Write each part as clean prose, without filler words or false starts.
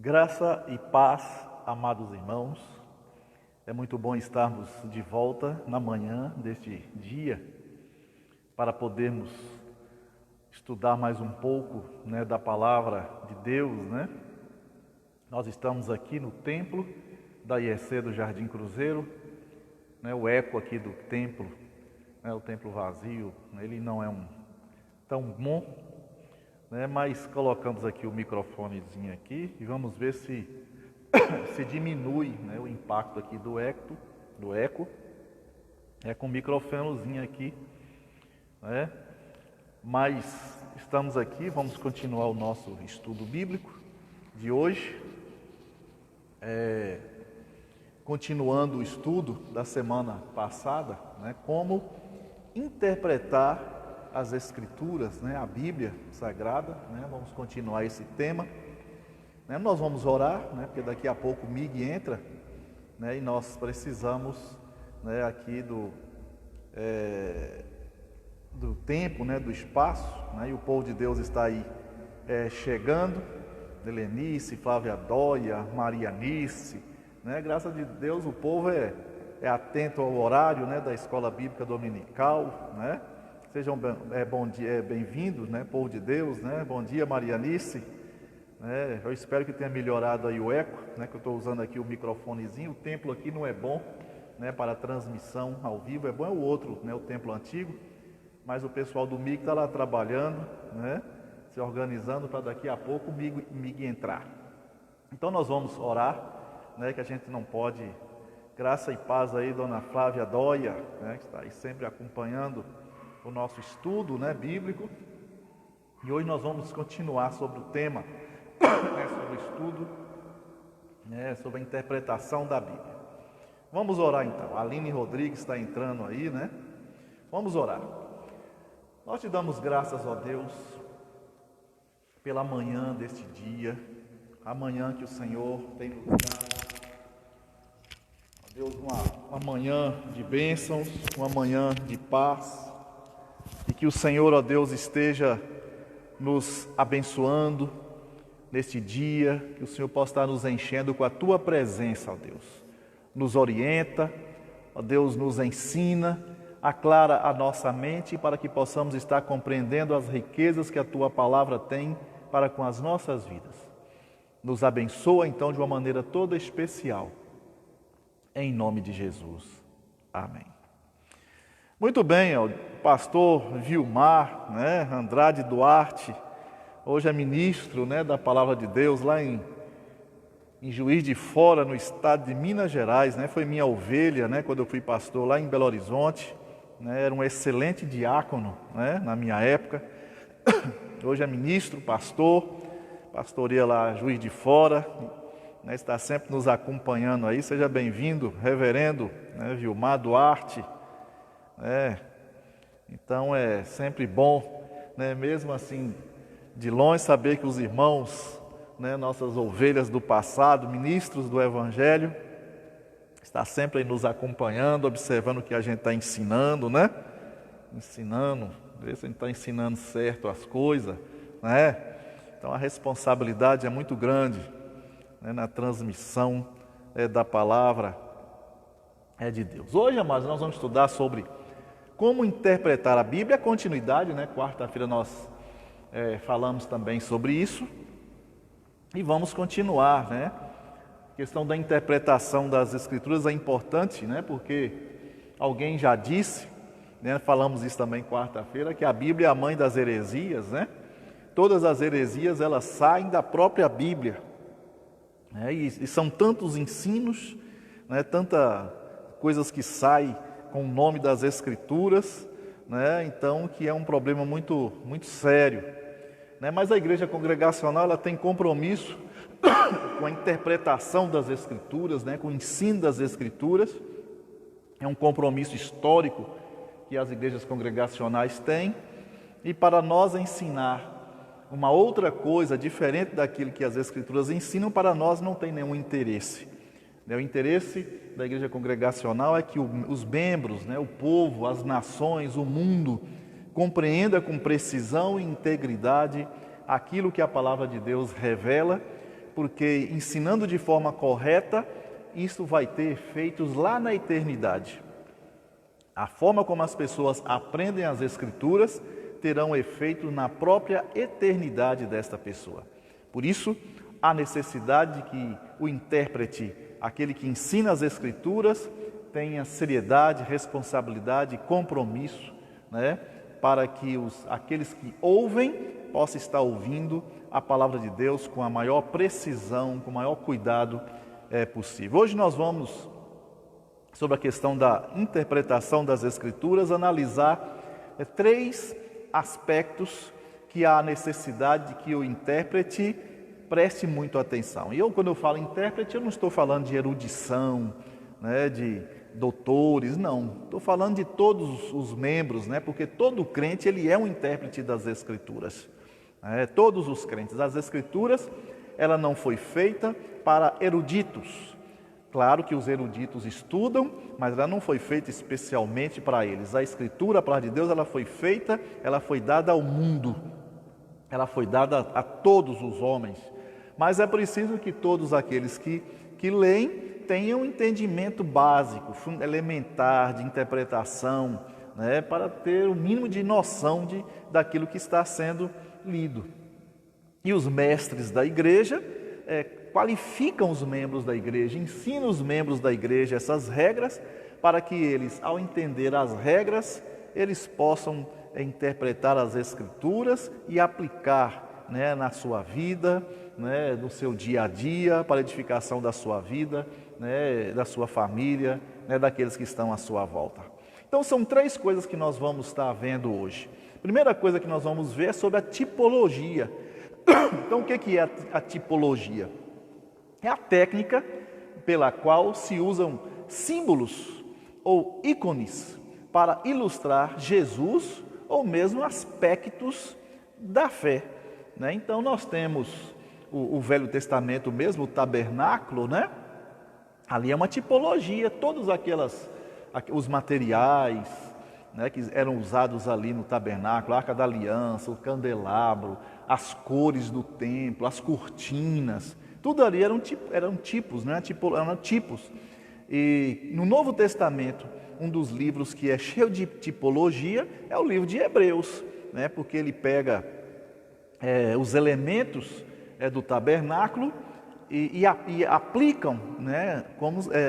Graça e paz, amados irmãos. É muito bom estarmos de volta na manhã deste dia para podermos estudar mais um pouco, da palavra de Deus, Nós estamos aqui no templo da IEC do Jardim Cruzeiro, O eco aqui do templo, o templo vazio, ele não é tão bom, mas colocamos aqui o microfonezinho aqui e vamos ver se diminui, o impacto aqui do eco, com o microfonezinho aqui, Mas estamos aqui, vamos continuar o nosso estudo bíblico de hoje, continuando o estudo da semana passada, como interpretar as Escrituras, a Bíblia Sagrada, Vamos continuar esse tema, Nós vamos orar, porque daqui a pouco o Mig entra, E nós precisamos, aqui do tempo, do espaço, E o povo de Deus está aí chegando, Helenice, Flávia Dóia, Marianice, Graças a Deus o povo é atento ao horário, da Escola Bíblica Dominical, Sejam bem-vindos, povo de Deus, Bom dia, Marianice. Eu espero que tenha melhorado aí o eco, que eu estou usando aqui o microfonezinho. O templo aqui não é bom, para transmissão ao vivo, é bom o outro, o templo antigo, mas o pessoal do MIG está lá trabalhando, se organizando para daqui a pouco o MIG entrar. Então nós vamos orar, que a gente não pode. Graça e paz aí, dona Flávia Dóia, que está aí sempre acompanhando o nosso estudo, bíblico. E hoje nós vamos continuar sobre o tema, sobre o estudo, sobre a interpretação da Bíblia. Vamos orar então. A Aline Rodrigues está entrando aí, Vamos orar. Nós te damos graças, ó Deus, pela manhã deste dia, a manhã que o Senhor tem nos dado. Ó Deus, uma manhã de bênçãos, uma manhã de paz, e que o Senhor, ó Deus, esteja nos abençoando neste dia, que o Senhor possa estar nos enchendo com a Tua presença, ó Deus. Nos orienta, ó Deus, nos ensina, aclara a nossa mente para que possamos estar compreendendo as riquezas que a Tua palavra tem para com as nossas vidas. Nos abençoa então de uma maneira toda especial, em nome de Jesus. Amém. Muito bem, o pastor Vilmar, Andrade Duarte, hoje é ministro, da Palavra de Deus lá em Juiz de Fora, no estado de Minas Gerais, Foi minha ovelha, quando eu fui pastor lá em Belo Horizonte, Era um excelente diácono, na minha época. Hoje é ministro, pastor, pastoreia lá Juiz de Fora, Está sempre nos acompanhando aí. Seja bem-vindo, reverendo, Vilmar Duarte. Então é sempre bom, mesmo assim de longe, saber que os irmãos, nossas ovelhas do passado, ministros do Evangelho, está sempre aí nos acompanhando, observando o que a gente está ensinando, Ensinando, ver se a gente está ensinando certo as coisas, Então a responsabilidade é muito grande, na transmissão da palavra de Deus. Hoje, amados, nós vamos estudar sobre como interpretar a Bíblia, a continuidade, Quarta-feira nós falamos também sobre isso. E vamos continuar, A questão da interpretação das Escrituras é importante, Porque alguém já disse, falamos isso também quarta-feira, que a Bíblia é a mãe das heresias, Todas as heresias, elas saem da própria Bíblia, E são tantos ensinos, Tantas coisas que saem com o nome das Escrituras, Então, que é um problema muito, muito sério, Mas a igreja congregacional, ela tem compromisso com a interpretação das Escrituras, com o ensino das Escrituras. É um compromisso histórico que as igrejas congregacionais têm. E para nós ensinar uma outra coisa diferente daquilo que as Escrituras ensinam, para nós não tem nenhum interesse. O interesse da igreja congregacional é que os membros, o povo, as nações, o mundo, compreenda com precisão e integridade aquilo que a palavra de Deus revela porque ensinando de forma correta, isso vai ter efeitos lá na eternidade. A forma como as pessoas aprendem as Escrituras terão efeito na própria eternidade desta pessoa. Por isso, há necessidade de que o intérprete, aquele que ensina as Escrituras, tenha seriedade, responsabilidade e compromisso, né, para que aqueles que ouvem possam estar ouvindo a palavra de Deus com a maior precisão, com o maior cuidado possível. Hoje nós vamos, sobre a questão da interpretação das Escrituras, analisar 3 aspectos que há necessidade de que o intérprete preste muito atenção. E quando eu falo intérprete, eu não estou falando de erudição, né, de doutores, não. Estou falando de todos os membros, né, porque todo crente ele é um intérprete das Escrituras. Todos os crentes. As Escrituras, ela não foi feita para eruditos. Claro que os eruditos estudam, mas ela não foi feita especialmente para eles. A Escritura, a palavra de Deus, ela foi feita, ela foi dada ao mundo. Ela foi dada a todos os homens. Mas é preciso que todos aqueles que leem tenham um entendimento básico, elementar de interpretação, né, para ter o mínimo de noção daquilo que está sendo lido. E os mestres da igreja qualificam os membros da igreja, ensinam os membros da igreja essas regras, para que eles, ao entender as regras, eles possam interpretar as Escrituras e aplicar, né, na sua vida, né, no seu dia a dia, para a edificação da sua vida, né, da sua família, né, daqueles que estão à sua volta. Então são 3 coisas que nós vamos estar vendo hoje. Primeira coisa que nós vamos ver é sobre a tipologia. Então o que é a tipologia? É a técnica pela qual se usam símbolos ou ícones para ilustrar Jesus ou mesmo aspectos da fé, né? Então nós temos o Velho Testamento mesmo, o tabernáculo, né? Ali é uma tipologia, todos os materiais, né, que eram usados ali no tabernáculo, a Arca da Aliança, o candelabro, as cores do templo, as cortinas, tudo ali eram tipos, né? Eram tipos. E no Novo Testamento, um dos livros que é cheio de tipologia é o livro de Hebreus, né? Porque ele pega os elementos do tabernáculo e aplicam, né,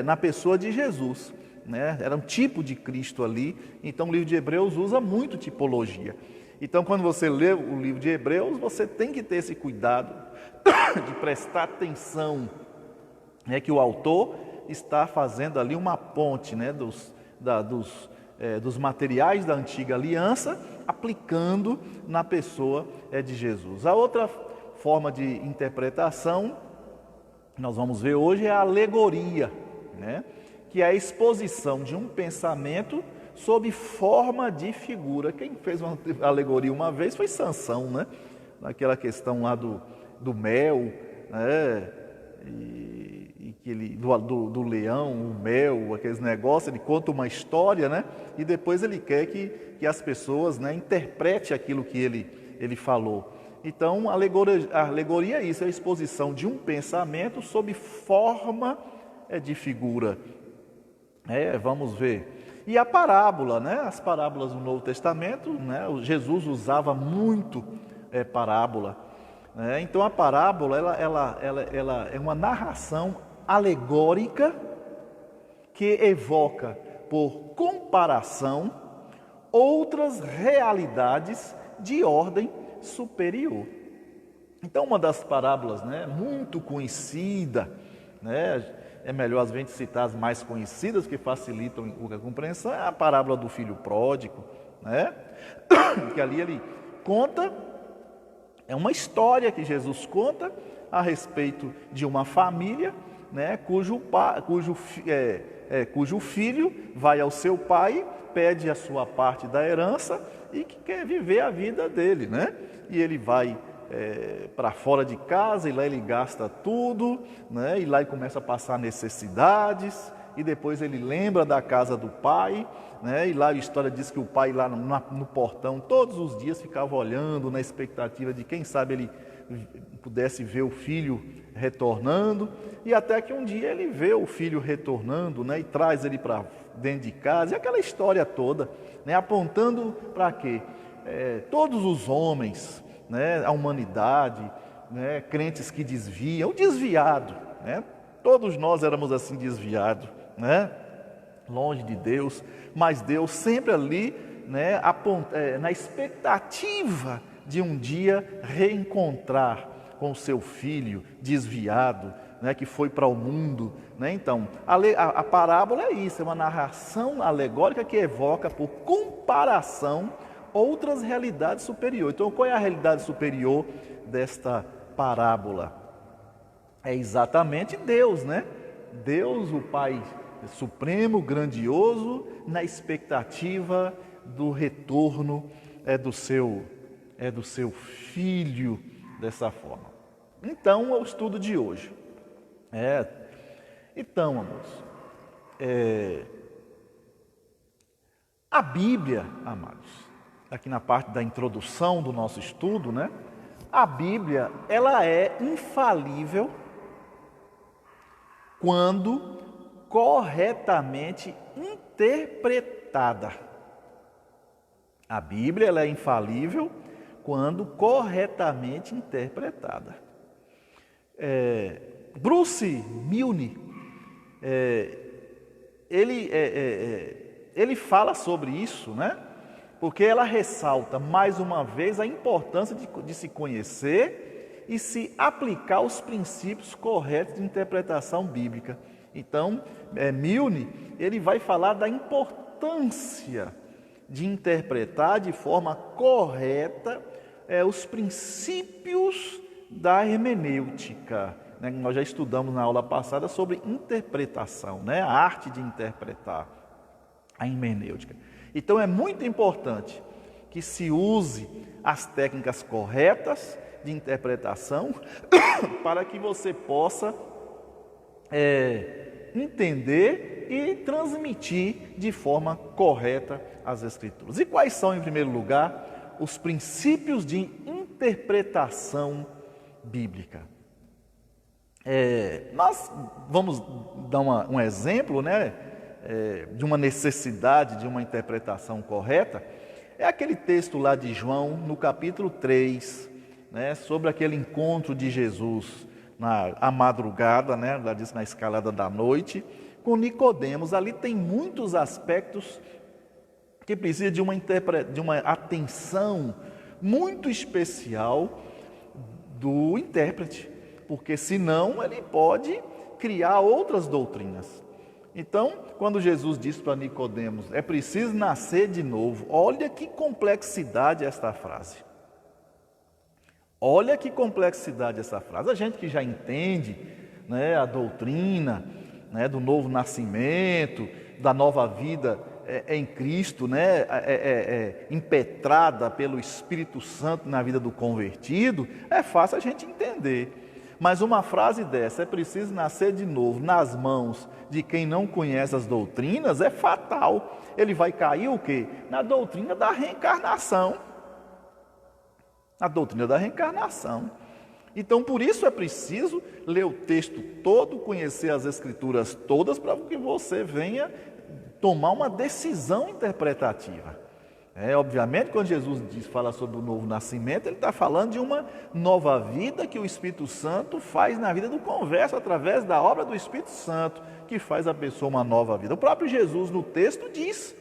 na pessoa de Jesus, né? Era um tipo de Cristo ali. Então o livro de Hebreus usa muito tipologia. Então quando você lê o livro de Hebreus, você tem que ter esse cuidado de prestar atenção, né, que o autor está fazendo ali uma ponte, né, dos materiais da antiga aliança, aplicando na pessoa de Jesus. A outra forma de interpretação, nós vamos ver hoje, é a alegoria, né, que é a exposição de um pensamento sob forma de figura. Quem fez uma alegoria uma vez foi Sansão, né, naquela questão lá do mel, né, do leão, o mel, aqueles negócios. Ele conta uma história, né, e depois ele quer que as pessoas, né, interpretem aquilo que ele falou. Então, a alegoria é isso, é a exposição de um pensamento sob forma de figura. Vamos ver. E a parábola, né, as parábolas do Novo Testamento, né, Jesus usava muito parábola. Então, a parábola ela é uma narração alegórica que evoca, por comparação, outras realidades de ordem superior. Então, uma das parábolas, né, muito conhecida, né, é melhor às vezes citar as mais conhecidas, que facilitam a compreensão, é a parábola do filho pródigo, né, que ali ele conta, é uma história que Jesus conta a respeito de uma família, né, cujo filho vai ao seu pai, pede a sua parte da herança e que quer viver a vida dele, né? E ele vai para fora de casa, e lá ele gasta tudo, né? E lá ele começa a passar necessidades, e depois ele lembra da casa do pai, né? E lá a história diz que o pai lá no portão todos os dias ficava olhando na expectativa de quem sabe ele pudesse ver o filho retornando, e até que um dia ele vê o filho retornando, né, e traz ele para dentro de casa, e aquela história toda, né, apontando para quê? Todos os homens, né, a humanidade, né, crentes que desviam, o desviado, né, todos nós éramos assim desviados, né, longe de Deus, mas Deus sempre ali, né, na expectativa de um dia reencontrar com o seu filho desviado, né, que foi para o mundo, né? Então, a parábola é isso, é uma narração alegórica que evoca por comparação outras realidades superiores. Então, qual é a realidade superior desta parábola? É exatamente Deus, né? Deus, o Pai Supremo, grandioso, na expectativa do retorno do seu filho dessa forma. Então, é o estudo de hoje. Então, amados, a Bíblia, amados, aqui na parte da introdução do nosso estudo, né? A Bíblia, ela é infalível quando corretamente interpretada. A Bíblia, ela é infalível quando corretamente interpretada. Bruce Milne, ele fala sobre isso, né? Porque ela ressalta mais uma vez a importância de se conhecer e se aplicar os princípios corretos de interpretação bíblica. Então, Milne, ele vai falar da importância de interpretar de forma correta os princípios da hermenêutica, né? Nós já estudamos na aula passada sobre interpretação, né? A arte de interpretar, a hermenêutica. Então é muito importante que se use as técnicas corretas de interpretação para que você possa entender e transmitir de forma correta as Escrituras. E quais são, em primeiro lugar, os princípios de interpretação bíblica? Nós vamos dar um exemplo, né, de uma necessidade de uma interpretação correta. É aquele texto lá de João, no capítulo 3, né, sobre aquele encontro de Jesus à madrugada, né, lá diz na escalada da noite, com Nicodemos. Ali tem muitos aspectos que precisa de uma atenção muito especial do intérprete, porque senão ele pode criar outras doutrinas. Então, quando Jesus disse para Nicodemos, é preciso nascer de novo, olha que complexidade esta frase. Olha que complexidade essa frase. A gente que já entende, né, a doutrina, né, do novo nascimento, da nova vida em Cristo, né, impetrada pelo Espírito Santo na vida do convertido, é fácil a gente entender. Mas uma frase dessa, é preciso nascer de novo, nas mãos de quem não conhece as doutrinas, é fatal. Ele vai cair o quê? Na doutrina da reencarnação. A doutrina da reencarnação. Então, por isso é preciso ler o texto todo, conhecer as Escrituras todas, para que você venha tomar uma decisão interpretativa. Obviamente, quando Jesus fala sobre o novo nascimento, ele está falando de uma nova vida que o Espírito Santo faz na vida do converso, através da obra do Espírito Santo, que faz a pessoa uma nova vida. O próprio Jesus, no texto, diz,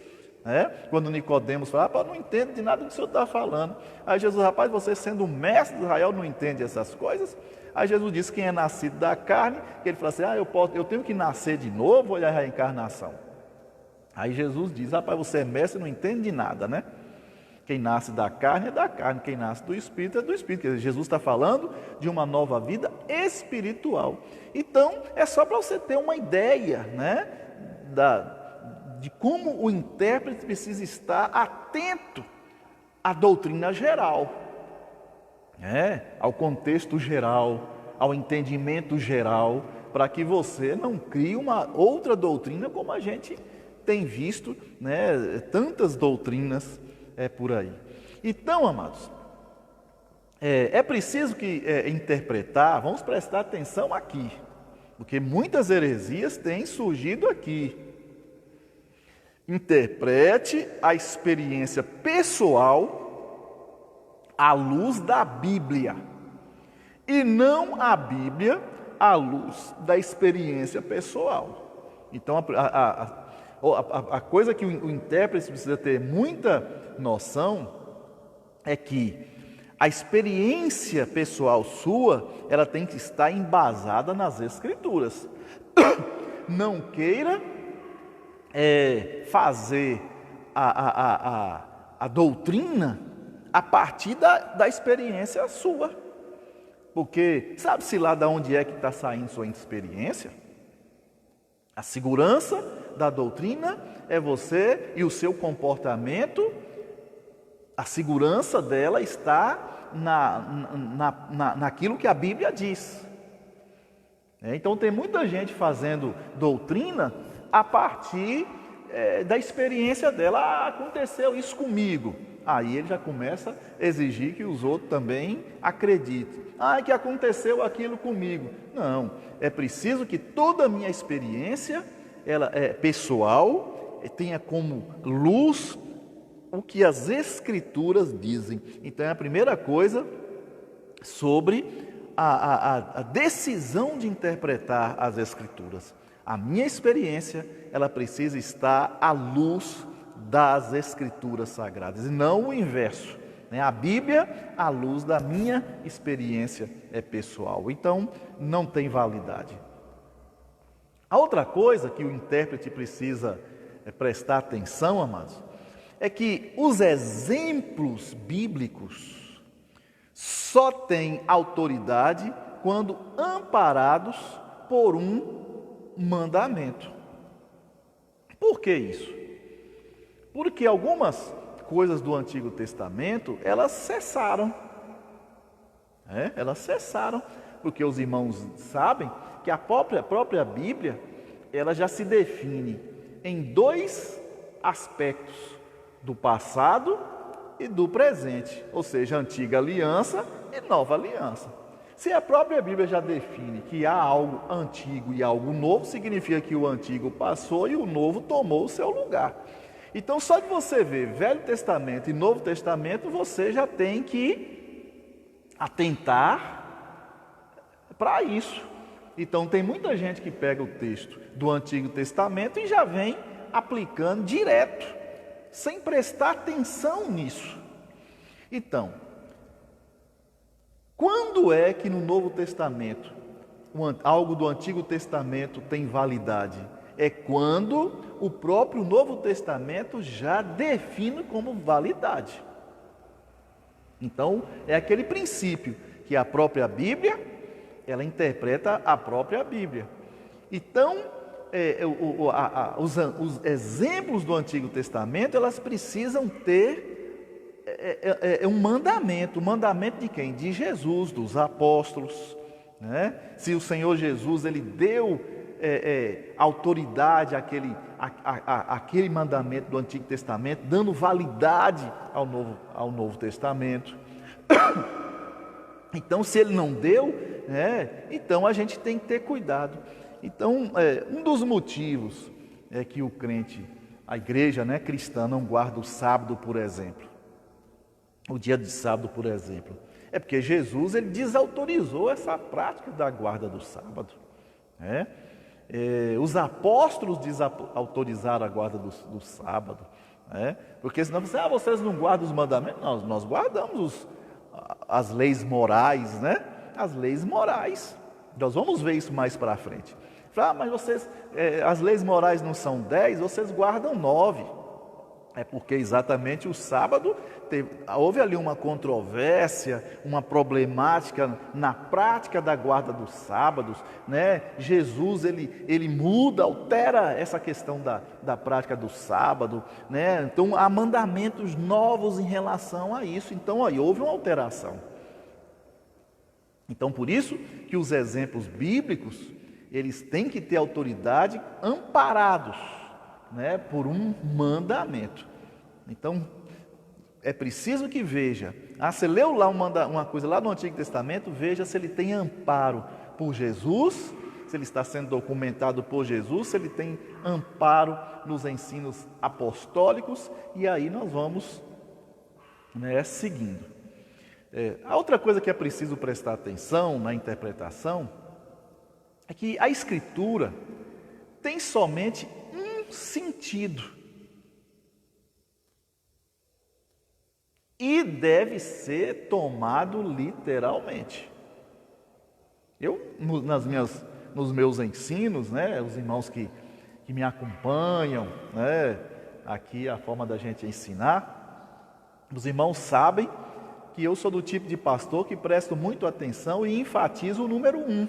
quando Nicodemos fala, rapaz, eu não entendo de nada do que o senhor está falando. Aí Jesus, rapaz, você sendo mestre de Israel, não entende essas coisas? Aí Jesus diz, quem é nascido da carne, que ele fala assim, eu tenho que nascer de novo, olha a reencarnação. Aí Jesus diz, rapaz, você é mestre e não entende de nada, né? Quem nasce da carne é da carne, quem nasce do Espírito é do Espírito. Quer dizer, Jesus está falando de uma nova vida espiritual. Então, é só para você ter uma ideia, né, de como o intérprete precisa estar atento à doutrina geral, ao contexto geral, ao entendimento geral, para que você não crie uma outra doutrina como a gente tem visto, né, tantas doutrinas por aí. Então, amados, é preciso que interpretar, vamos prestar atenção aqui, porque muitas heresias têm surgido aqui. Interprete a experiência pessoal à luz da Bíblia, e não a Bíblia à luz da experiência pessoal. Então, a coisa que o intérprete precisa ter muita noção é que a experiência pessoal sua, ela tem que estar embasada nas Escrituras. Não queira fazer a doutrina a partir da experiência sua. Porque sabe-se lá de onde é que está saindo sua experiência? A segurança da doutrina é você e o seu comportamento. A segurança dela está naquilo que a Bíblia diz. Então tem muita gente fazendo doutrina a partir da experiência dela. Aconteceu isso comigo. Aí ele já começa a exigir que os outros também acreditem. Que aconteceu aquilo comigo. Não, é preciso que toda a minha experiência pessoal tenha como luz o que as Escrituras dizem. Então, é a primeira coisa sobre a decisão de interpretar as Escrituras. A minha experiência, ela precisa estar à luz das Escrituras Sagradas, e não o inverso. A Bíblia à luz da minha experiência pessoal. Então, não tem validade. A outra coisa que o intérprete precisa prestar atenção, amados, é que os exemplos bíblicos só têm autoridade quando amparados por um mandamento. Por que isso? Porque algumas coisas do Antigo Testamento, elas cessaram. Elas cessaram, porque os irmãos sabem que a própria Bíblia, ela já se define em dois aspectos: do passado e do presente, ou seja, antiga aliança e nova aliança. Se a própria Bíblia já define que há algo antigo e algo novo, significa que o antigo passou e o novo tomou o seu lugar. Então, só de você ver Velho Testamento e Novo Testamento, você já tem que atentar para isso. Então, tem muita gente que pega o texto do Antigo Testamento e já vem aplicando direto, sem prestar atenção nisso. Então, quando é que no Novo Testamento algo do Antigo Testamento tem validade? É quando o próprio Novo Testamento já define como validade. Então, é aquele princípio que a própria Bíblia, ela interpreta a própria Bíblia. Então, os exemplos do Antigo Testamento, elas precisam ter um mandamento. O mandamento de quem? De Jesus, dos apóstolos. Se o Senhor Jesus, ele deu autoridade àquele mandamento do Antigo Testamento, dando validade ao Novo Testamento. Então, se ele não deu, então a gente tem que ter cuidado. Então, um dos motivos é que o crente, a igreja cristã, não guarda o sábado, por exemplo, o dia de sábado, por exemplo, é porque Jesus, ele desautorizou essa prática da guarda do sábado. Os apóstolos desautorizaram a guarda do sábado, porque senão vocês não guardam os mandamentos. Nós guardamos as leis morais, as leis morais. Nós vamos ver isso mais para frente. Mas vocês, as leis morais não são 10, vocês guardam 9. É porque exatamente o sábado houve ali uma controvérsia, uma problemática na prática da guarda dos sábados. Jesus, ele muda, altera essa questão da prática do sábado. Então há mandamentos novos em relação a isso. Então aí houve uma alteração. Então por isso que os exemplos bíblicos, eles têm que ter autoridade amparados por um mandamento. Então, é preciso que veja você leu lá uma coisa lá no Antigo Testamento, veja se ele tem amparo por Jesus, se ele está sendo documentado por Jesus, se ele tem amparo nos ensinos apostólicos, e aí nós vamos, seguindo. A outra coisa que é preciso prestar atenção na interpretação é que a Escritura tem somente um sentido e deve ser tomado literalmente. Nos meus ensinos, os irmãos que me acompanham, aqui a forma da gente ensinar, os irmãos sabem que eu sou do tipo de pastor que presto muito atenção e enfatizo o número 1.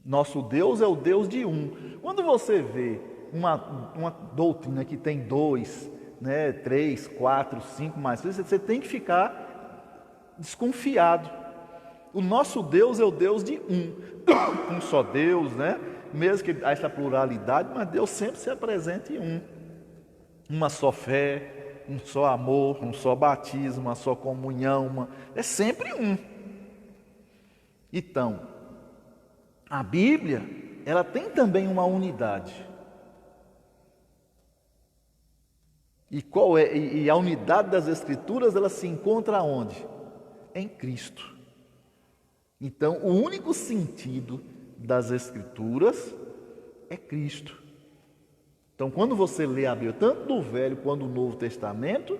Nosso Deus é o Deus de um. Quando você vê uma doutrina que tem 2, 3, 4, 5 mais, você tem que ficar desconfiado. O nosso Deus é o Deus de um só Deus, mesmo que há essa pluralidade, mas Deus sempre se apresenta em um. Uma só fé, um só amor, um só batismo, uma só comunhão, é sempre um. Então, a Bíblia, ela tem também uma unidade. E a unidade das Escrituras, ela se encontra onde? Em Cristo. Então, o único sentido das Escrituras é Cristo. Então, quando você lê a Bíblia, tanto do Velho quanto do Novo Testamento,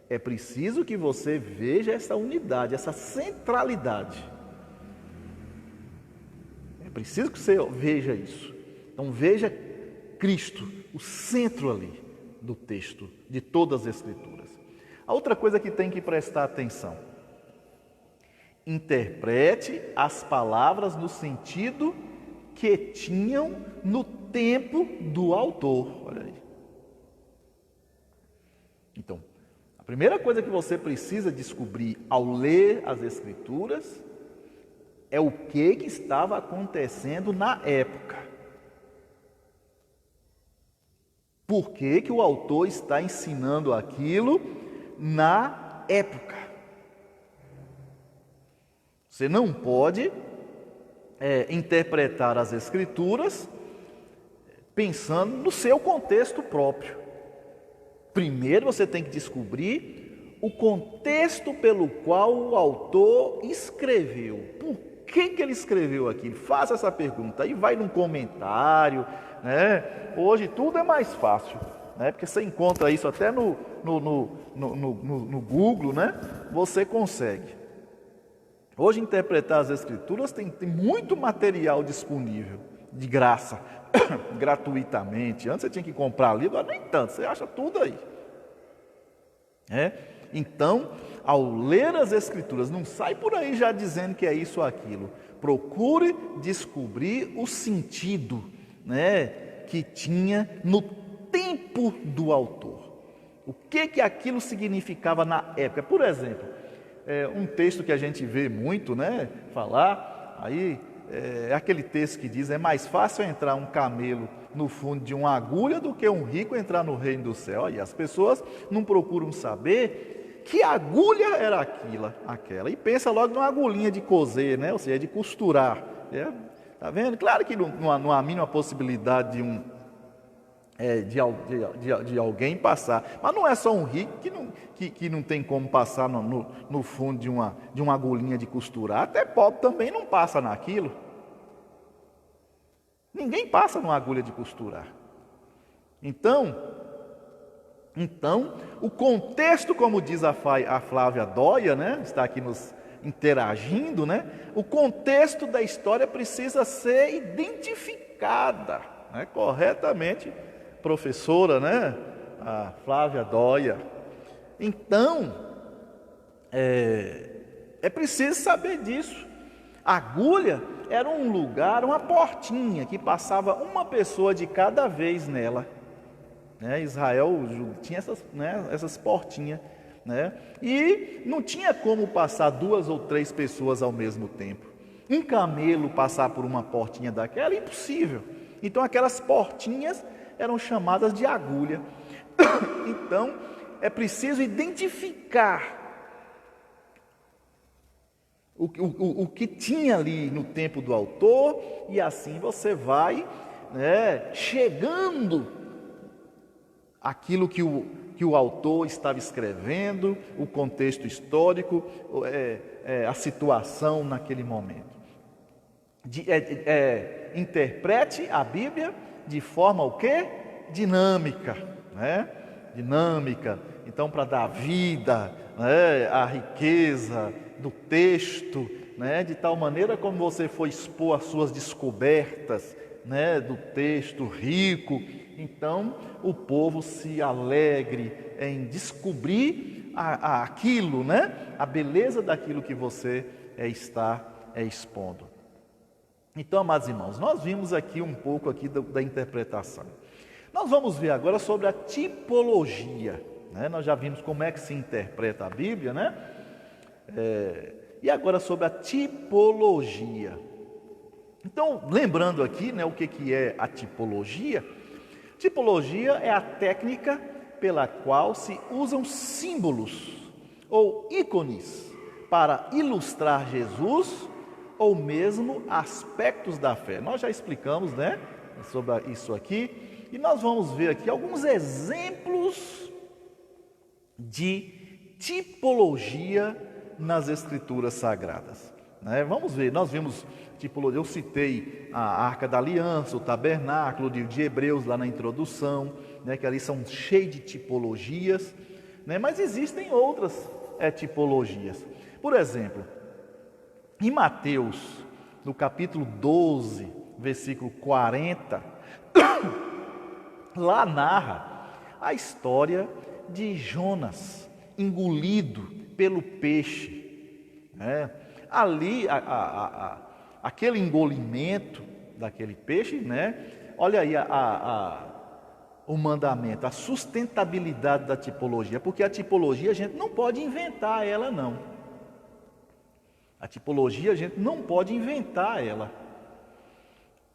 é preciso que você veja essa unidade, essa centralidade. É preciso que você veja isso. Então, veja Cristo, o centro ali do texto, de todas as Escrituras. A outra coisa que tem que prestar atenção: interprete as palavras no sentido que tinham no tempo do autor. Olha aí. Então, a primeira coisa que você precisa descobrir ao ler as Escrituras é o que estava acontecendo na época. Por que o autor está ensinando aquilo na época? Você não pode interpretar as Escrituras pensando no seu contexto próprio. Primeiro você tem que descobrir o contexto pelo qual o autor escreveu. Por que ele escreveu aquilo? Faça essa pergunta. Aí vai num comentário, Hoje tudo é mais fácil, porque você encontra isso até no Google, Você consegue. Hoje interpretar as Escrituras tem muito material disponível, de graça, gratuitamente. Antes você tinha que comprar livro, agora nem tanto, você acha tudo aí. Então, ao ler as Escrituras, não sai por aí já dizendo que é isso ou aquilo. Procure descobrir o sentido, que tinha no tempo do autor. O que aquilo significava na época. Por exemplo, um texto que a gente vê muito, falar, aí é aquele texto que diz: é mais fácil entrar um camelo no fundo de uma agulha do que um rico entrar no reino do céu. E as pessoas não procuram saber que agulha era aquela, e pensa logo numa agulhinha de coser, ou seja, de costurar. Tá vendo? Claro que não há a mínima possibilidade de alguém passar, mas não é só um rico que não tem como passar no fundo de uma agulhinha de costurar. Até pobre também não passa naquilo. Ninguém passa numa agulha de costurar. Então, o contexto, como diz a Flávia Dóia, está aqui nos interagindo, o contexto da história precisa ser identificada, corretamente. Professora, a Flávia Dóia. Então, é preciso saber disso. A agulha era um lugar, uma portinha que passava uma pessoa de cada vez nela. Israel tinha essas portinhas, e não tinha como passar 2 ou 3 pessoas ao mesmo tempo. Um camelo passar por uma portinha daquela é impossível. Então aquelas portinhas eram chamadas de agulha. Então, é preciso identificar o que tinha ali no tempo do autor, e assim você vai, né, chegando aquilo que o autor estava escrevendo, o contexto histórico, a situação naquele momento. Interprete a Bíblia de forma o quê? Dinâmica, né? Dinâmica. Então, para dar vida, né, à riqueza do texto, né, de tal maneira como você for expor as suas descobertas, né, do texto rico, então o povo se alegre em descobrir aquilo, né, a beleza daquilo que você está expondo. Então, amados irmãos, nós vimos aqui um pouco aqui da interpretação. Nós vamos ver agora sobre a tipologia, né? Nós já vimos como é que se interpreta a Bíblia, né? E agora sobre a tipologia. Então, lembrando aqui, né, o que é a tipologia? Tipologia é a técnica pela qual se usam símbolos ou ícones para ilustrar Jesus ou mesmo aspectos da fé. Nós já explicamos, né, sobre isso aqui, e nós vamos ver aqui alguns exemplos de tipologia nas Escrituras Sagradas, né? Vamos ver, nós vimos tipologia, eu citei a Arca da Aliança, o tabernáculo de Hebreus lá na introdução, né, que ali são cheios de tipologias, né, mas existem outras tipologias. Por exemplo, em Mateus, no capítulo 12, versículo 40, lá narra a história de Jonas engolido pelo peixe, né? Ali, aquele engolimento daquele peixe, né? Olha aí o mandamento, a sustentabilidade da tipologia, porque a tipologia a gente não pode inventar ela, não. A tipologia a gente não pode inventar ela.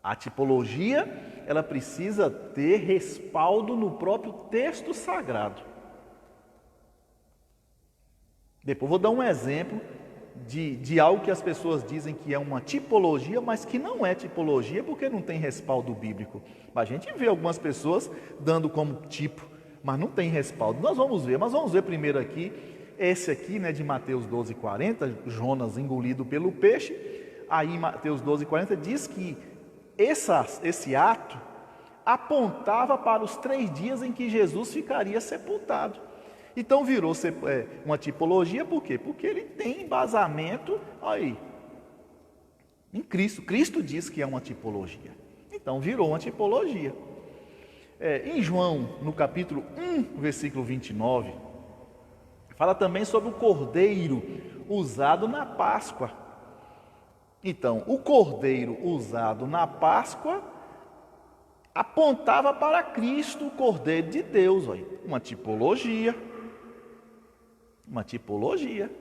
A tipologia, ela precisa ter respaldo no próprio texto sagrado. Depois vou dar um exemplo de algo que as pessoas dizem que é uma tipologia, mas que não é tipologia porque não tem respaldo bíblico. A gente vê algumas pessoas dando como tipo, mas não tem respaldo. Nós vamos ver, mas vamos ver primeiro aqui, esse aqui, né, de Mateus 12, 40, Jonas engolido pelo peixe. Aí em Mateus 12, 40 diz que esse ato apontava para os 3 dias em que Jesus ficaria sepultado. Então virou uma tipologia, por quê? Porque ele tem embasamento aí em Cristo. Cristo diz que é uma tipologia. Então virou uma tipologia. Em João, no capítulo 1, versículo 29, fala também sobre o cordeiro usado na Páscoa. Então, o cordeiro usado na Páscoa apontava para Cristo, o Cordeiro de Deus. Olha, uma tipologia. Uma tipologia.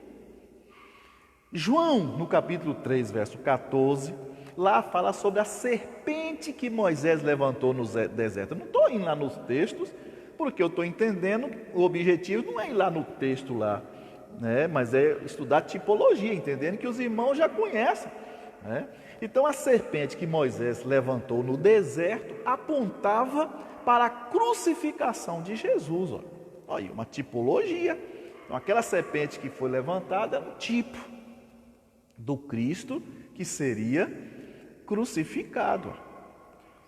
João, no capítulo 3, verso 14, lá fala sobre a serpente que Moisés levantou no deserto. Eu não estou indo lá nos textos, porque eu estou entendendo, o objetivo não é ir lá no texto lá, né? Mas é estudar tipologia, entendendo que os irmãos já conhecem, né? Então a serpente que Moisés levantou no deserto apontava para a crucificação de Jesus. Olha, uma tipologia. Então aquela serpente que foi levantada era um tipo do Cristo que seria crucificado,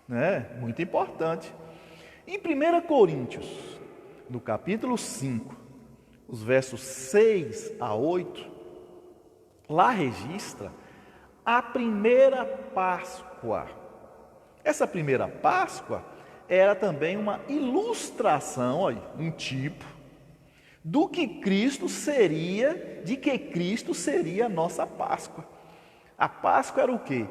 né? Muito importante. Em 1 Coríntios, no capítulo 5, os versos 6 a 8, lá registra a primeira Páscoa. Essa primeira Páscoa era também uma ilustração, olha, um tipo do que Cristo seria, de que Cristo seria a nossa Páscoa. A Páscoa era o quê?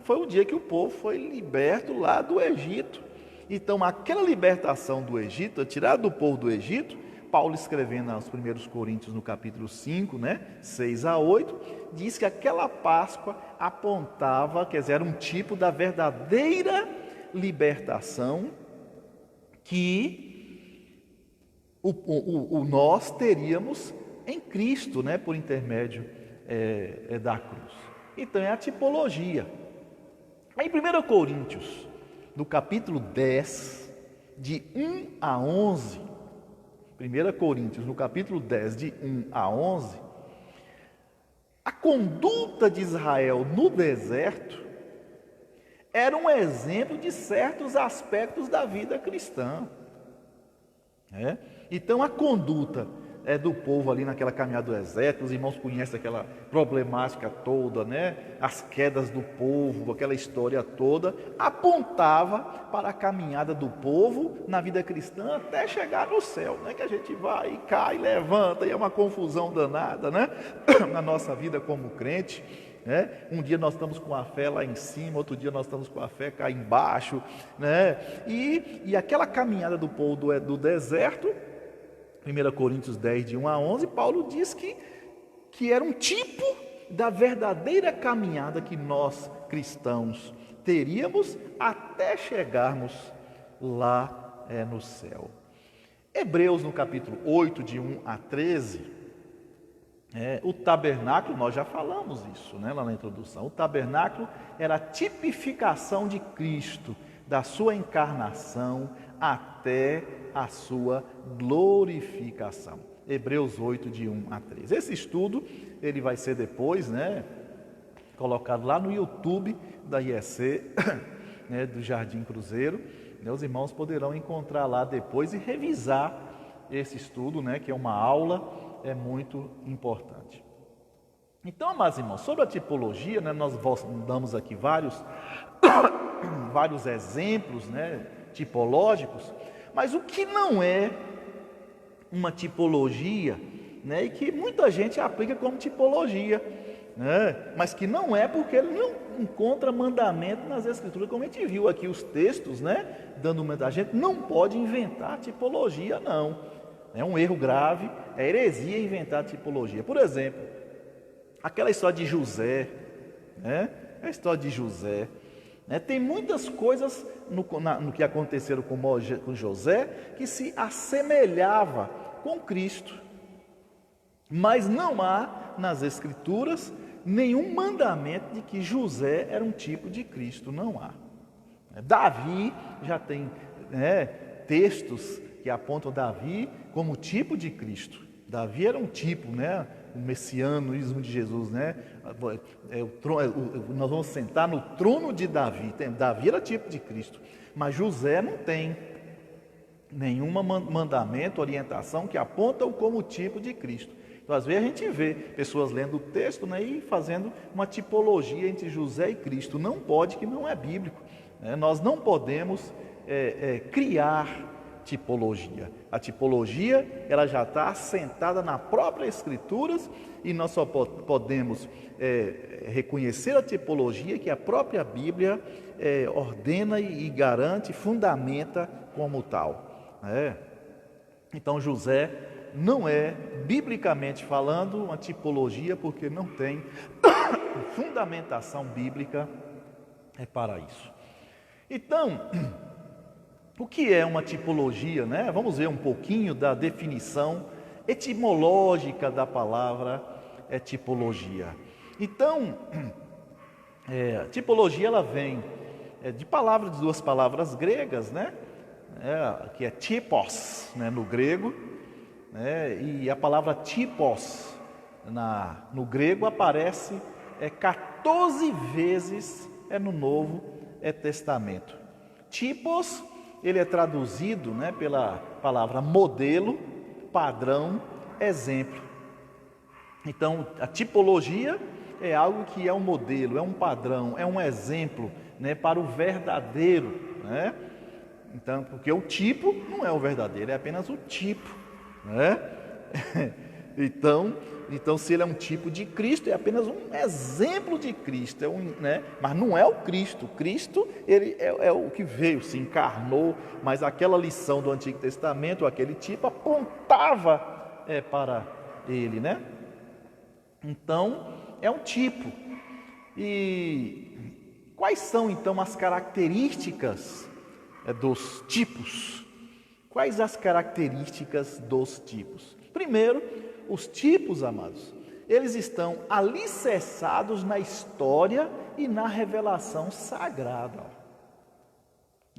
Foi o dia que o povo foi liberto lá do Egito. Então, aquela libertação do Egito, tirada do povo do Egito, Paulo escrevendo aos 1 Coríntios no capítulo 5, né, 6 a 8, diz que aquela Páscoa apontava, quer dizer, era um tipo da verdadeira libertação que o nós teríamos em Cristo, né, por intermédio da cruz. Então é a tipologia. Em 1 Coríntios, no capítulo 10, de 1 a 11, 1 Coríntios, no capítulo 10, de 1 a 11, a conduta de Israel no deserto era um exemplo de certos aspectos da vida cristã. Então a conduta do povo ali naquela caminhada do deserto, os irmãos conhecem aquela problemática toda, né? As quedas do povo, aquela história toda, apontava para a caminhada do povo na vida cristã até chegar no céu, né? Que a gente vai e cai, levanta, e é uma confusão danada, né? Na nossa vida como crente. Um dia nós estamos com a fé lá em cima, outro dia nós estamos com a fé cá embaixo, né? E aquela caminhada do povo do deserto, 1 Coríntios 10, de 1 a 11, Paulo diz que era um tipo da verdadeira caminhada que nós cristãos teríamos até chegarmos lá no céu. Hebreus, no capítulo 8, de 1 a 13, o tabernáculo, nós já falamos isso, né, lá na introdução. O tabernáculo era a tipificação de Cristo, da sua encarnação até a sua glorificação. Hebreus 8, de 1 a 13. Esse estudo, ele vai ser depois, né, colocado lá no YouTube da IEC, né, do Jardim Cruzeiro. Os irmãos poderão encontrar lá depois e revisar esse estudo, né, que é uma aula muito importante. Então, amados irmãos, sobre a tipologia, né, nós damos aqui vários exemplos, né, tipológicos, mas o que não é uma tipologia, né, e que muita gente aplica como tipologia, né, mas que não é porque ele não encontra mandamento nas Escrituras, como a gente viu aqui os textos, né, dando uma, a gente não pode inventar tipologia, não. É um erro grave, é heresia inventar tipologia. Por exemplo, aquela história de José, né? A história de José, né? Tem muitas coisas no que aconteceram com José que se assemelhava com Cristo, mas não há nas Escrituras nenhum mandamento de que José era um tipo de Cristo, não há. Davi já tem textos que apontam Davi como tipo de Cristo. Davi era um tipo, né? O messianismo de Jesus, né? Nós vamos sentar no trono de Davi. Davi era tipo de Cristo, mas José não tem nenhum mandamento, orientação que aponta-o como tipo de Cristo. Então, às vezes a gente vê pessoas lendo o texto, né, e fazendo uma tipologia entre José e Cristo. Não pode, que não é bíblico, né? Nós não podemos criar tipologia. A tipologia, ela já está assentada na própria Escrituras, e nós só podemos reconhecer a tipologia que a própria Bíblia ordena e garante, fundamenta como tal. Então José não é, biblicamente falando, uma tipologia, porque não tem fundamentação bíblica para isso. Então, o que é uma tipologia, né? Vamos ver um pouquinho da definição etimológica da palavra tipologia. Então, tipologia, ela vem de duas palavras gregas, né? Que é typos, né, no grego, né? E a palavra typos no grego aparece 14 vezes no Novo Testamento. Typos, ele é traduzido, né, pela palavra modelo, padrão, exemplo. Então, a tipologia é algo que é um modelo, é um padrão, é um exemplo, né, para o verdadeiro, né? Então, porque o tipo não é o verdadeiro, é apenas o tipo, né? Então, se ele é um tipo de Cristo, é apenas um exemplo de Cristo, né? Mas não é o Cristo. Cristo, ele é o que veio, se encarnou, mas aquela lição do Antigo Testamento, aquele tipo, apontava para ele, né? Então, é um tipo. E quais são, então, as características dos tipos? Quais as características dos tipos? Primeiro, os tipos, amados, eles estão alicerçados na história e na revelação sagrada.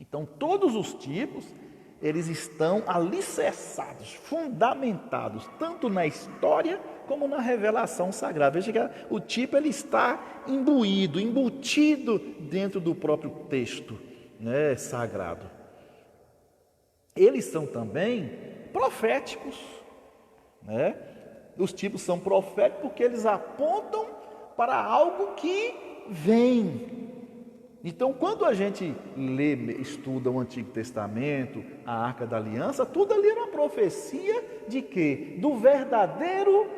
Então, todos os tipos, eles estão alicerçados, fundamentados, tanto na história como na revelação sagrada. Veja que o tipo ele está imbuído, embutido dentro do próprio texto, né, sagrado. Eles são também proféticos, né? Os tipos são proféticos porque eles apontam para algo que vem. Então, quando a gente lê, estuda o Antigo Testamento, a Arca da Aliança, tudo ali era uma profecia de quê? Do verdadeiro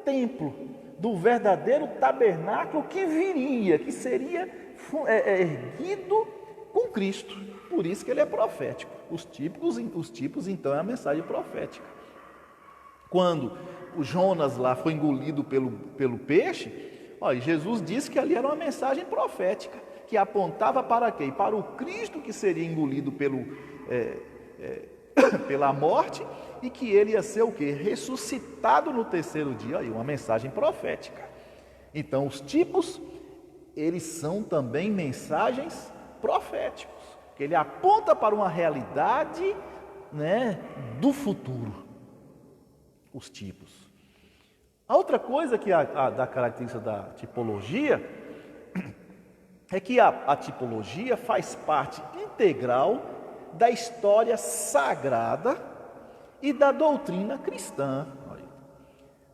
templo, do verdadeiro tabernáculo que viria, que seria erguido com Cristo. Por isso que ele é profético. Os tipos então, é a mensagem profética. Quando o Jonas lá foi engolido pelo peixe, Jesus disse que ali era uma mensagem profética, que apontava para quem? Para o Cristo que seria engolido pela morte e que ele ia ser o quê? Ressuscitado no terceiro dia. Aí, uma mensagem profética. Então, os tipos, eles são também mensagens proféticos, que ele aponta para uma realidade, né, do futuro. Os tipos. A outra coisa que da característica da tipologia é que a tipologia faz parte integral da história sagrada e da doutrina cristã.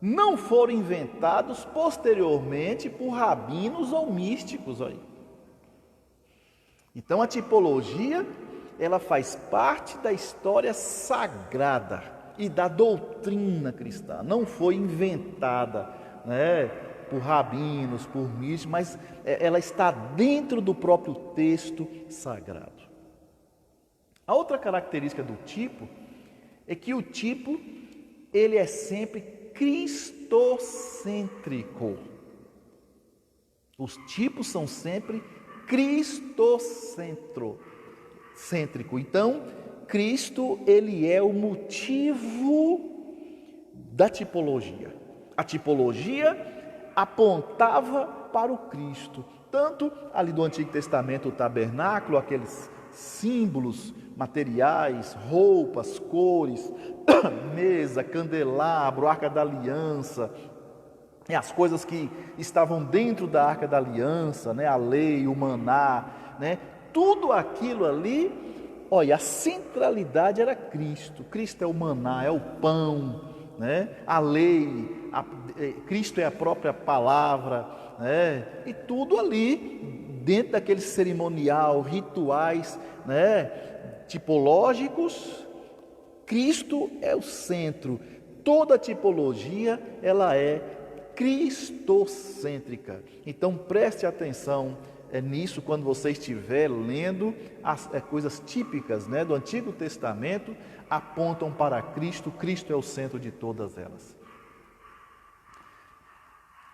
Não foram inventados posteriormente por rabinos ou místicos. Então a tipologia, ela faz parte da história sagrada e da doutrina cristã. Não foi inventada, né, por rabinos, por místicos, mas ela está dentro do próprio texto sagrado. A outra característica do tipo é que o tipo, ele é sempre cristocêntrico. Os tipos são sempre cristocêntrico. Então, Cristo, ele é o motivo da tipologia. A tipologia apontava para o Cristo. Tanto ali do Antigo Testamento, o tabernáculo, aqueles símbolos materiais, roupas, cores, mesa, candelabro, arca da aliança, as coisas que estavam dentro da arca da aliança, né? A lei, o maná, né? Tudo aquilo ali, olha, a centralidade era Cristo. Cristo é o maná, é o pão, né? A lei, Cristo é a própria palavra, né? E tudo ali dentro daquele cerimonial, rituais, né, tipológicos. Cristo é o centro. Toda a tipologia, ela é cristocêntrica. Então preste atenção nisso quando você estiver lendo as coisas típicas, né, do Antigo Testamento, apontam para Cristo. Cristo é o centro de todas elas.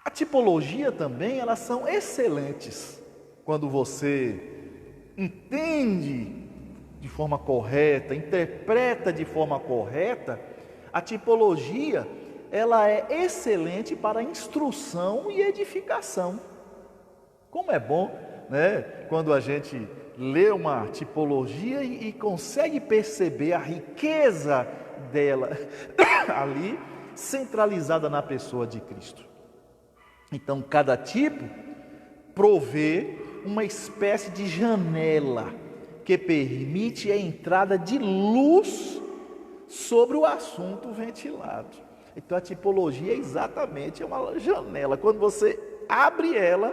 A tipologia também, elas são excelentes quando você entende de forma correta, interpreta de forma correta. A tipologia, ela é excelente para instrução e edificação. Como é bom, né, quando a gente lê uma tipologia e consegue perceber a riqueza dela ali, centralizada na pessoa de Cristo. Então, cada tipo provê uma espécie de janela que permite a entrada de luz sobre o assunto ventilado. Então, a tipologia é exatamente uma janela. Quando você abre ela,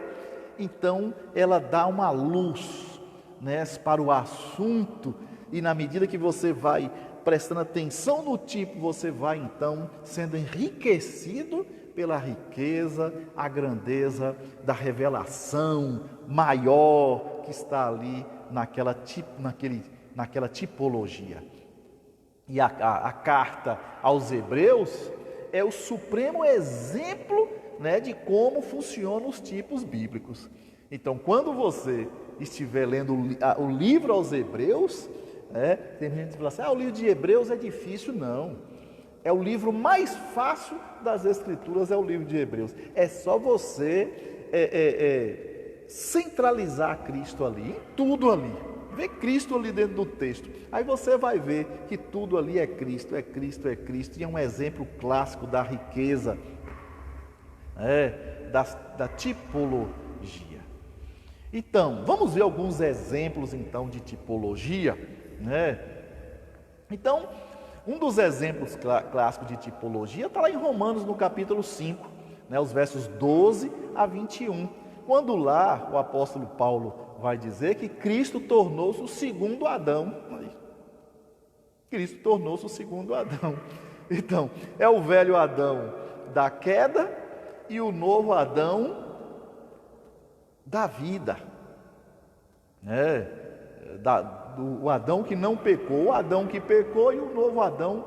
então ela dá uma luz, né, para o assunto, e na medida que você vai prestando atenção no tipo, você vai então sendo enriquecido pela riqueza, a grandeza da revelação maior que está ali naquela tipologia. E a carta aos Hebreus é o supremo exemplo, né, de como funcionam os tipos bíblicos. Então, quando você estiver lendo o livro aos Hebreus, Tem gente que fala assim, o livro de Hebreus é difícil. Não, é o livro mais fácil das Escrituras, é o livro de Hebreus. É só você centralizar Cristo ali, em tudo ali. Vê Cristo ali dentro do texto. Aí você vai ver que tudo ali é Cristo, é Cristo, é Cristo. E é um exemplo clássico da riqueza, da tipologia. Então, vamos ver alguns exemplos então de tipologia, Então, um dos exemplos clássicos de tipologia está lá em Romanos, no capítulo 5, os versos 12 a 21. Quando lá o apóstolo Paulo vai dizer que Cristo tornou-se o segundo Adão. Cristo tornou-se o segundo Adão. Então, é o velho Adão da queda e o novo Adão da vida. O Adão que não pecou, o Adão que pecou e o novo Adão,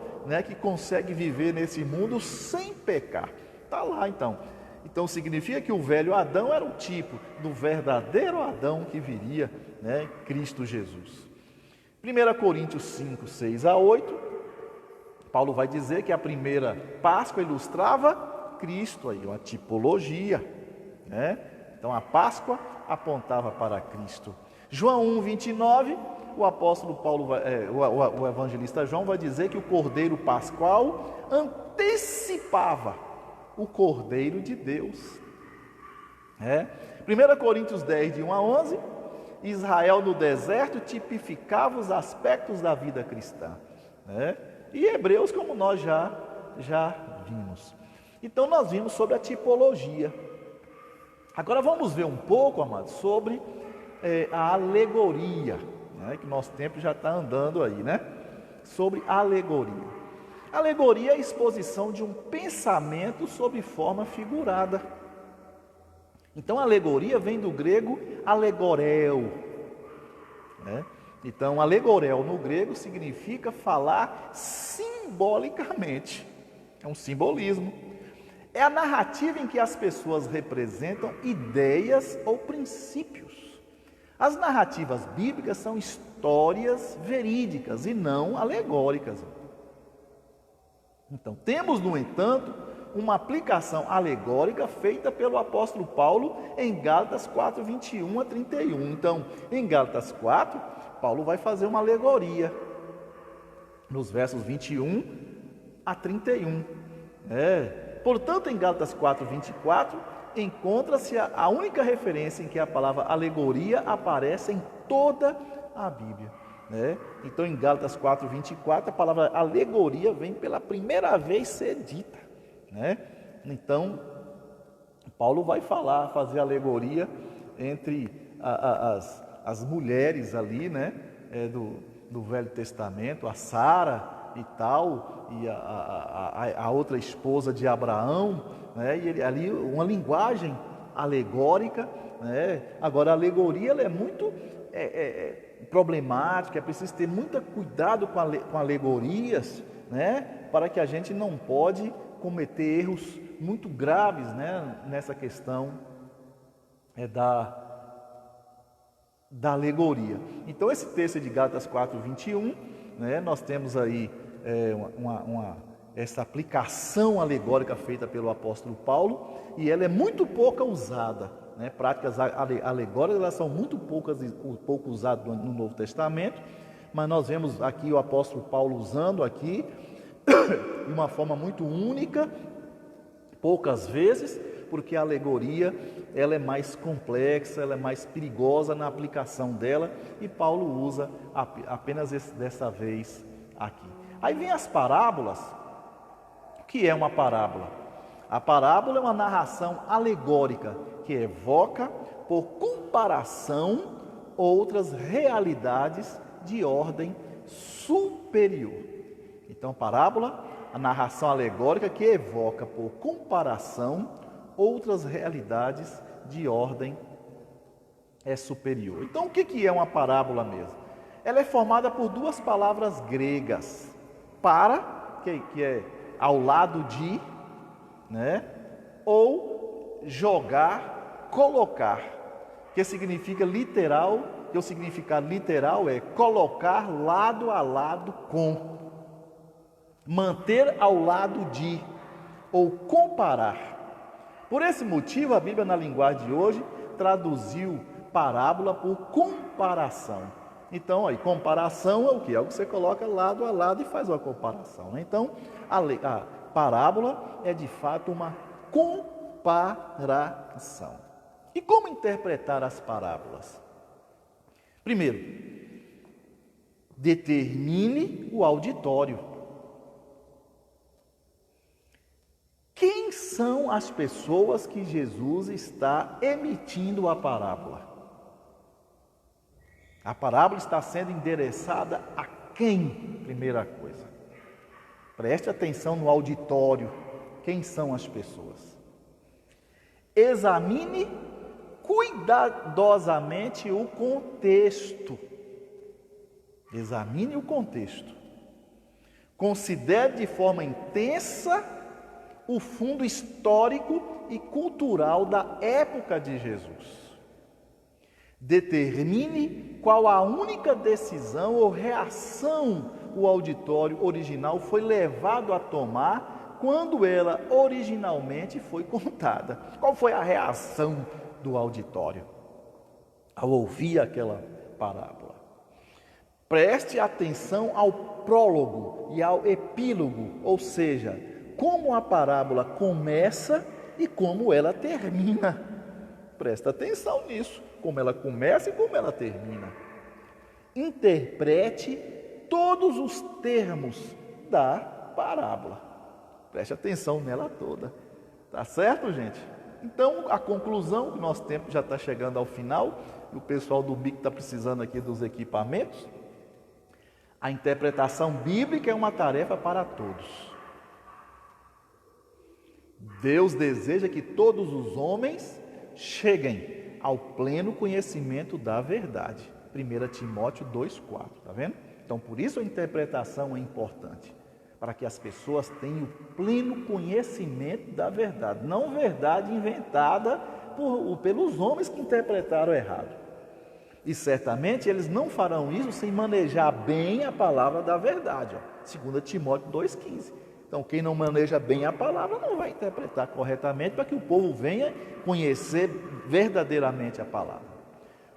que consegue viver nesse mundo sem pecar. Está lá então. Então significa que o velho Adão era o tipo do verdadeiro Adão que viria, Cristo Jesus. 1 Coríntios 5, 6 a 8, Paulo vai dizer que a primeira Páscoa ilustrava Cristo, aí, uma tipologia, Então a Páscoa apontava para Cristo. João 1, 29, o apóstolo Paulo, o evangelista João vai dizer que o Cordeiro Pascual antecipava o Cordeiro de Deus. 1 Coríntios 10, de 1 a 11, Israel no deserto tipificava os aspectos da vida cristã. E Hebreus, como nós já vimos. Então nós vimos sobre a tipologia. Agora vamos ver um pouco, amados, sobre a alegoria, que nosso tempo já está andando aí, sobre a alegoria. Alegoria é a exposição de um pensamento sob forma figurada. Então, alegoria vem do grego alegoreu. Então, alegoreu no grego significa falar simbolicamente. É um simbolismo. É a narrativa em que as pessoas representam ideias ou princípios. As narrativas bíblicas são histórias verídicas e não alegóricas. Então, temos, no entanto, uma aplicação alegórica feita pelo apóstolo Paulo em Gálatas 4, 21 a 31. Então, em Gálatas 4, Paulo vai fazer uma alegoria nos versos 21 a 31. Portanto, em Gálatas 4, 24, encontra-se a única referência em que a palavra alegoria aparece em toda a Bíblia. Então, em Gálatas 4, 24, a palavra alegoria vem pela primeira vez ser dita. Então, Paulo vai fazer alegoria entre as mulheres ali, do Velho Testamento, a Sara e tal, e a outra esposa de Abraão, e ele, ali uma linguagem alegórica. Agora, a alegoria ela é muito problemática, é preciso ter muito cuidado com alegorias, para que a gente não pode cometer erros muito graves, nessa questão da alegoria. Então, esse texto de Gálatas 4, 21, nós temos aí essa aplicação alegórica feita pelo apóstolo Paulo, e ela é muito pouco usada. Práticas alegóricas, elas são muito pouco usadas no Novo Testamento, mas nós vemos aqui o apóstolo Paulo usando aqui de uma forma muito única, poucas vezes, porque a alegoria ela é mais complexa, ela é mais perigosa na aplicação dela, e Paulo usa apenas dessa vez aqui. Aí vem as parábolas. O que é uma parábola? A parábola é uma narração alegórica que evoca, por comparação, outras realidades de ordem superior. Então, parábola, a narração alegórica que evoca, por comparação, outras realidades de ordem superior. Então, o que é uma parábola mesmo? Ela é formada por duas palavras gregas. Para, que é ao lado de, ou jogar, colocar, que significa literal que o significado literal é colocar lado a lado com, manter ao lado de, ou comparar. Por esse motivo, a Bíblia, na linguagem de hoje, traduziu parábola por comparação. Então, aí, comparação é o quê? É o que você coloca lado a lado e faz uma comparação. Então, a parábola é de fato uma comparação. E como interpretar as parábolas? Primeiro, determine o auditório. Quem são as pessoas que Jesus está emitindo a parábola? A parábola está sendo endereçada a quem? Primeira coisa. Preste atenção no auditório. Quem são as pessoas? Examine cuidadosamente o contexto. Examine o contexto. Considere de forma intensa o fundo histórico e cultural da época de Jesus. Determine qual a única decisão ou reação o auditório original foi levado a tomar quando ela originalmente foi contada. Qual foi a reação do auditório ao ouvir aquela parábola? Preste atenção ao prólogo e ao epílogo, ou seja, como a parábola começa e como ela termina. Presta atenção nisso, como ela começa e como ela termina. Interprete todos os termos da parábola. Preste atenção nela toda. Tá certo, gente? Então, a conclusão, que nosso tempo já está chegando ao final, e o pessoal do BIC está precisando aqui dos equipamentos. A interpretação bíblica é uma tarefa para todos. Deus deseja que todos os homens cheguem ao pleno conhecimento da verdade. 1 Timóteo 2,4, tá vendo? Então, por isso a interpretação é importante, para que as pessoas tenham o pleno conhecimento da verdade, não verdade inventada pelos homens que interpretaram errado. E certamente eles não farão isso sem manejar bem a palavra da verdade, 2 Timóteo 2,15. Então, quem não maneja bem a palavra não vai interpretar corretamente para que o povo venha conhecer verdadeiramente a palavra.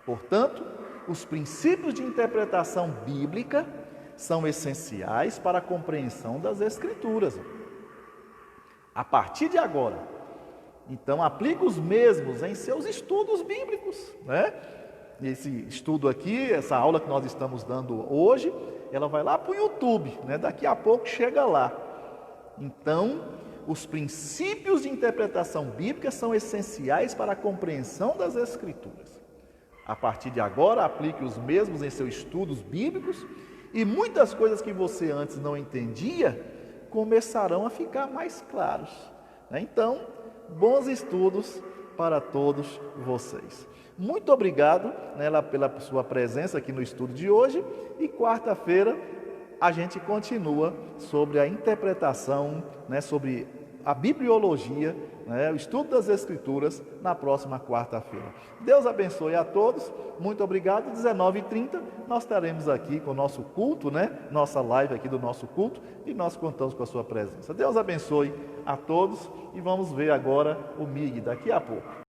Portanto, os princípios de interpretação bíblica são essenciais para a compreensão das Escrituras. A partir de agora, então, aplique os mesmos em seus estudos bíblicos, né? Esse estudo aqui, essa aula que nós estamos dando hoje, ela vai lá para o YouTube, né? Daqui a pouco chega lá. Então, os princípios de interpretação bíblica são essenciais para a compreensão das Escrituras. A partir de agora, aplique os mesmos em seus estudos bíblicos e muitas coisas que você antes não entendia começarão a ficar mais claros. Então, bons estudos para todos vocês. Muito obrigado, pela sua presença aqui no estudo de hoje, e quarta-feira a gente continua sobre a interpretação, sobre a bibliologia, o estudo das Escrituras, na próxima quarta-feira. Deus abençoe a todos, muito obrigado. 19h30 nós estaremos aqui com o nosso culto, nossa live aqui do nosso culto, e nós contamos com a sua presença. Deus abençoe a todos, e vamos ver agora o MIG daqui a pouco.